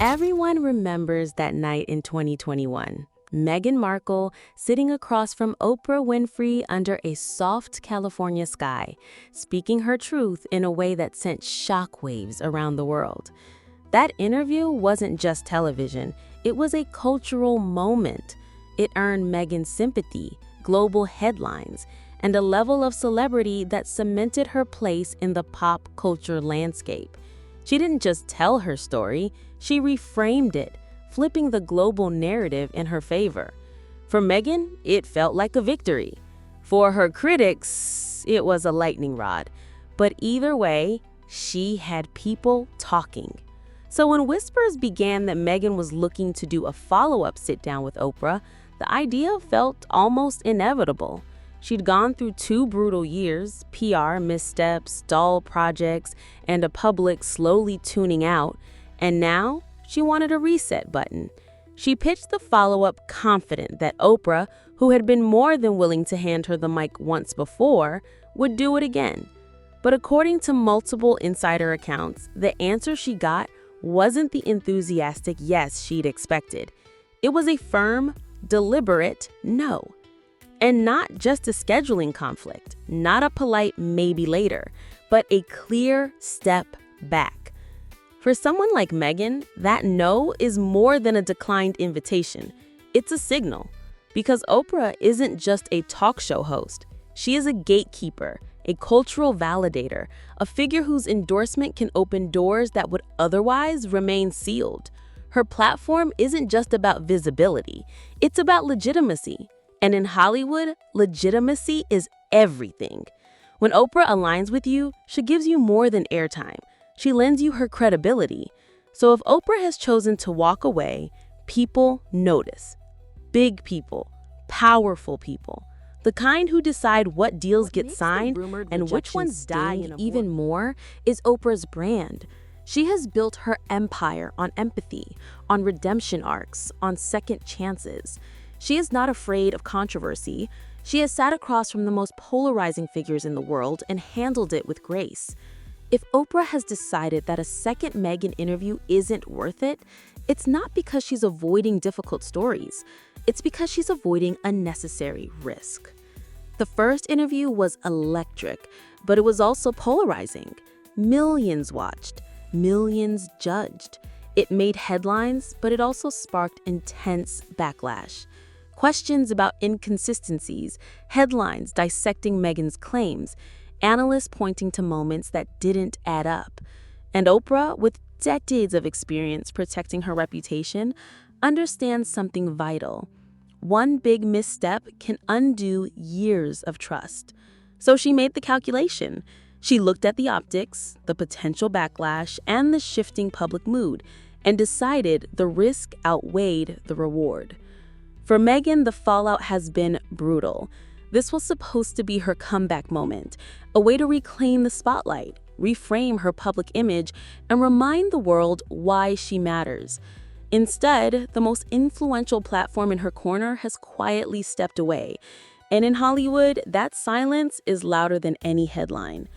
Everyone remembers that night in 2021. Meghan Markle sitting across from Oprah Winfrey under a soft California sky, speaking her truth in a way that sent shockwaves around the world. That interview wasn't just television, it was a cultural moment. It earned Meghan's sympathy, global headlines, and a level of celebrity that cemented her place in the pop culture landscape. She didn't just tell her story, she reframed it, flipping the global narrative in her favor. For Meghan, it felt like a victory. For her critics, it was a lightning rod. But either way, she had people talking. So when whispers began that Meghan was looking to do a follow-up sit-down with Oprah, the idea felt almost inevitable. She'd gone through 2 brutal years, PR missteps, stalled projects, and a public slowly tuning out, and now she wanted a reset button. She pitched the follow-up confident that Oprah, who had been more than willing to hand her the mic once before, would do it again. But according to multiple insider accounts, the answer she got wasn't the enthusiastic yes she'd expected. It was a firm, deliberate no. And not just a scheduling conflict, not a polite maybe later, but a clear step back. For someone like Meghan, that no is more than a declined invitation. It's a signal. Because Oprah isn't just a talk show host. She is a gatekeeper, a cultural validator, a figure whose endorsement can open doors that would otherwise remain sealed. Her platform isn't just about visibility, it's about legitimacy. And in Hollywood, legitimacy is everything. When Oprah aligns with you, she gives you more than airtime. She lends you her credibility. So if Oprah has chosen to walk away, people notice. Big people, powerful people. The kind who decide what deals get signed and which ones die. Even more is Oprah's brand. She has built her empire on empathy, on redemption arcs, on second chances. She is not afraid of controversy. She has sat across from the most polarizing figures in the world and handled it with grace. If Oprah has decided that a second Meghan interview isn't worth it, it's not because she's avoiding difficult stories. It's because she's avoiding unnecessary risk. The first interview was electric, but it was also polarizing. Millions watched, millions judged. It made headlines, but it also sparked intense backlash. Questions about inconsistencies, headlines dissecting Meghan's claims, analysts pointing to moments that didn't add up. And Oprah, with decades of experience protecting her reputation, understands something vital. One big misstep can undo years of trust. So she made the calculation. She looked at the optics, the potential backlash, and the shifting public mood, and decided the risk outweighed the reward. For Meghan, the fallout has been brutal. This was supposed to be her comeback moment, a way to reclaim the spotlight, reframe her public image, and remind the world why she matters. Instead, the most influential platform in her corner has quietly stepped away. And in Hollywood, that silence is louder than any headline.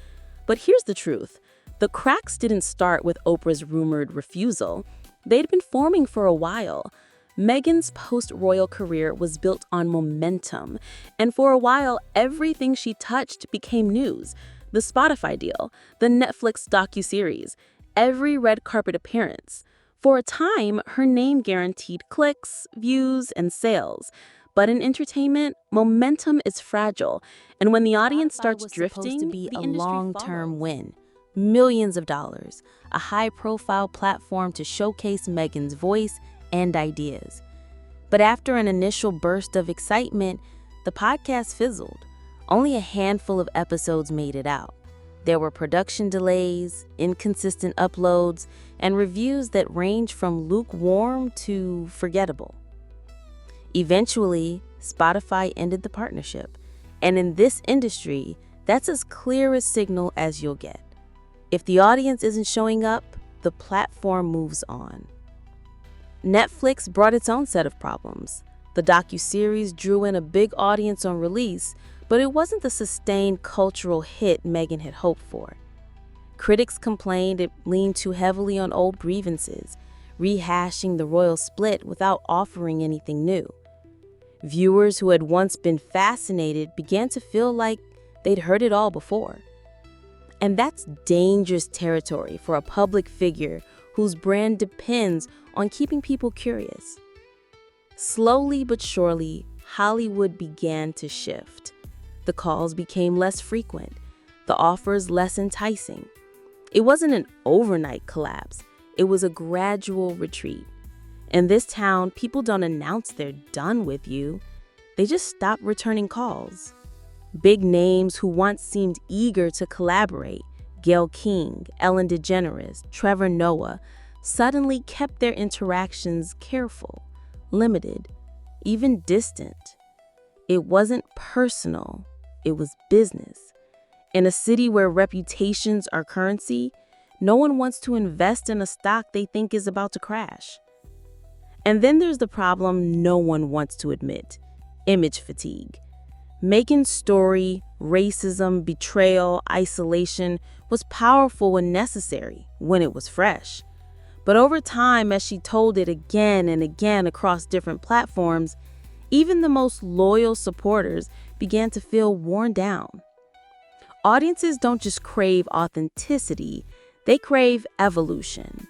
But here's the truth. The cracks didn't start with Oprah's rumored refusal. They'd been forming for a while. Meghan's post-royal career was built on momentum, and for a while, everything she touched became news. The Spotify deal, the Netflix docuseries, every red carpet appearance. For a time, her name guaranteed clicks, views, and sales. But in entertainment, momentum is fragile, and when the audience starts drifting, to be the a industry long-term follows. win. Millions of dollars, a high-profile platform to showcase Meghan's voice and ideas. But after an initial burst of excitement, the podcast fizzled. Only a handful of episodes made it out. There were production delays, inconsistent uploads, and reviews that ranged from lukewarm to forgettable. Eventually, Spotify ended the partnership, and in this industry, that's as clear a signal as you'll get. If the audience isn't showing up, the platform moves on. Netflix brought its own set of problems. The docuseries drew in a big audience on release, but it wasn't the sustained cultural hit Meghan had hoped for. Critics complained it leaned too heavily on old grievances, rehashing the royal split without offering anything new. Viewers who had once been fascinated began to feel like they'd heard it all before. And that's dangerous territory for a public figure whose brand depends on keeping people curious. Slowly but surely, Hollywood began to shift. The calls became less frequent, the offers less enticing. It wasn't an overnight collapse, it was a gradual retreat. In this town, people don't announce they're done with you. They just stop returning calls. Big names who once seemed eager to collaborate, Gayle King, Ellen DeGeneres, Trevor Noah, suddenly kept their interactions careful, limited, even distant. It wasn't personal, it was business. In a city where reputations are currency, no one wants to invest in a stock they think is about to crash. And then there's the problem no one wants to admit: image fatigue. Meghan's story, racism, betrayal, isolation, was powerful and necessary when it was fresh. But over time, as she told it again and again across different platforms, even the most loyal supporters began to feel worn down. Audiences don't just crave authenticity, they crave evolution.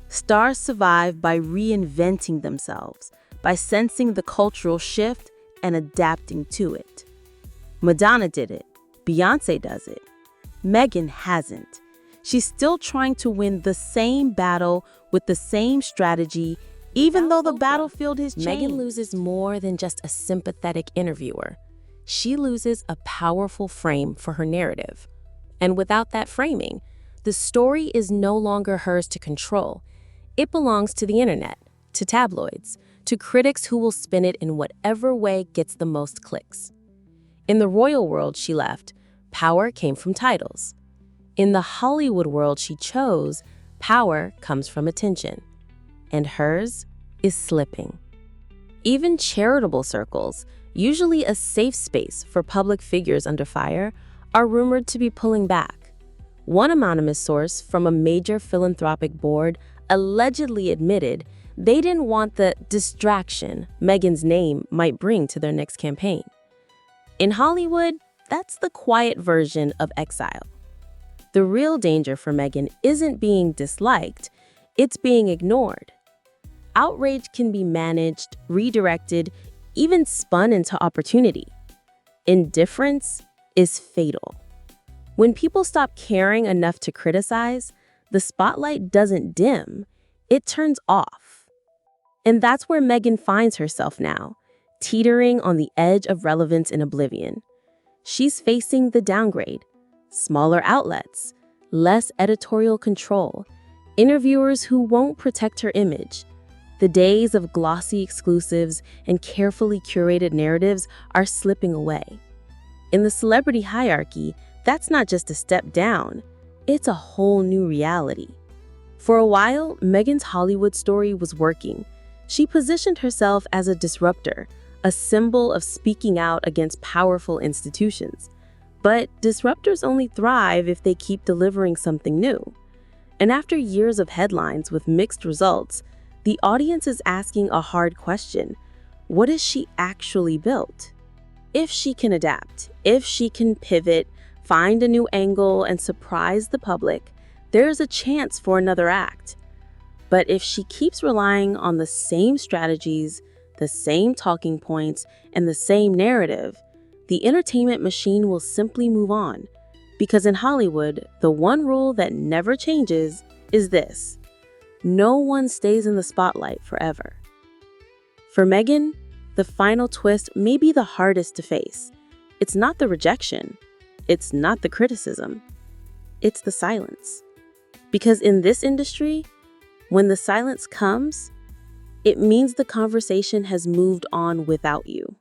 Stars survive by reinventing themselves, by sensing the cultural shift and adapting to it. Madonna did it. Beyoncé does it. Meghan hasn't. She's still trying to win the same battle with the same strategy, even though the battlefield has changed. Meghan loses more than just a sympathetic interviewer. She loses a powerful frame for her narrative. And without that framing, the story is no longer hers to control. It belongs to the internet, to tabloids, to critics who will spin it in whatever way gets the most clicks. In the royal world she left, power came from titles. In the Hollywood world she chose, power comes from attention. And hers is slipping. Even charitable circles, usually a safe space for public figures under fire, are rumored to be pulling back. One anonymous source from a major philanthropic board allegedly admitted they didn't want the distraction Meghan's name might bring to their next campaign. In Hollywood, that's the quiet version of exile. The real danger for Meghan isn't being disliked, it's being ignored. Outrage can be managed, redirected, even spun into opportunity. Indifference is fatal. When people stop caring enough to criticize, the spotlight doesn't dim, it turns off. And that's where Meghan finds herself now, teetering on the edge of relevance and oblivion. She's facing the downgrade, smaller outlets, less editorial control, interviewers who won't protect her image. The days of glossy exclusives and carefully curated narratives are slipping away. In the celebrity hierarchy, that's not just a step down, it's a whole new reality. For a while, Meghan's Hollywood story was working. She positioned herself as a disruptor, a symbol of speaking out against powerful institutions. But disruptors only thrive if they keep delivering something new. And after years of headlines with mixed results, the audience is asking a hard question. What has she actually built? If she can adapt, if she can pivot, find a new angle, and surprise the public, there's a chance for another act. But if she keeps relying on the same strategies, the same talking points, and the same narrative, the entertainment machine will simply move on. Because in Hollywood, the one rule that never changes is this: no one stays in the spotlight forever. For Meghan, the final twist may be the hardest to face. It's not the rejection. It's not the criticism. It's the silence. Because in this industry, when the silence comes, it means the conversation has moved on without you.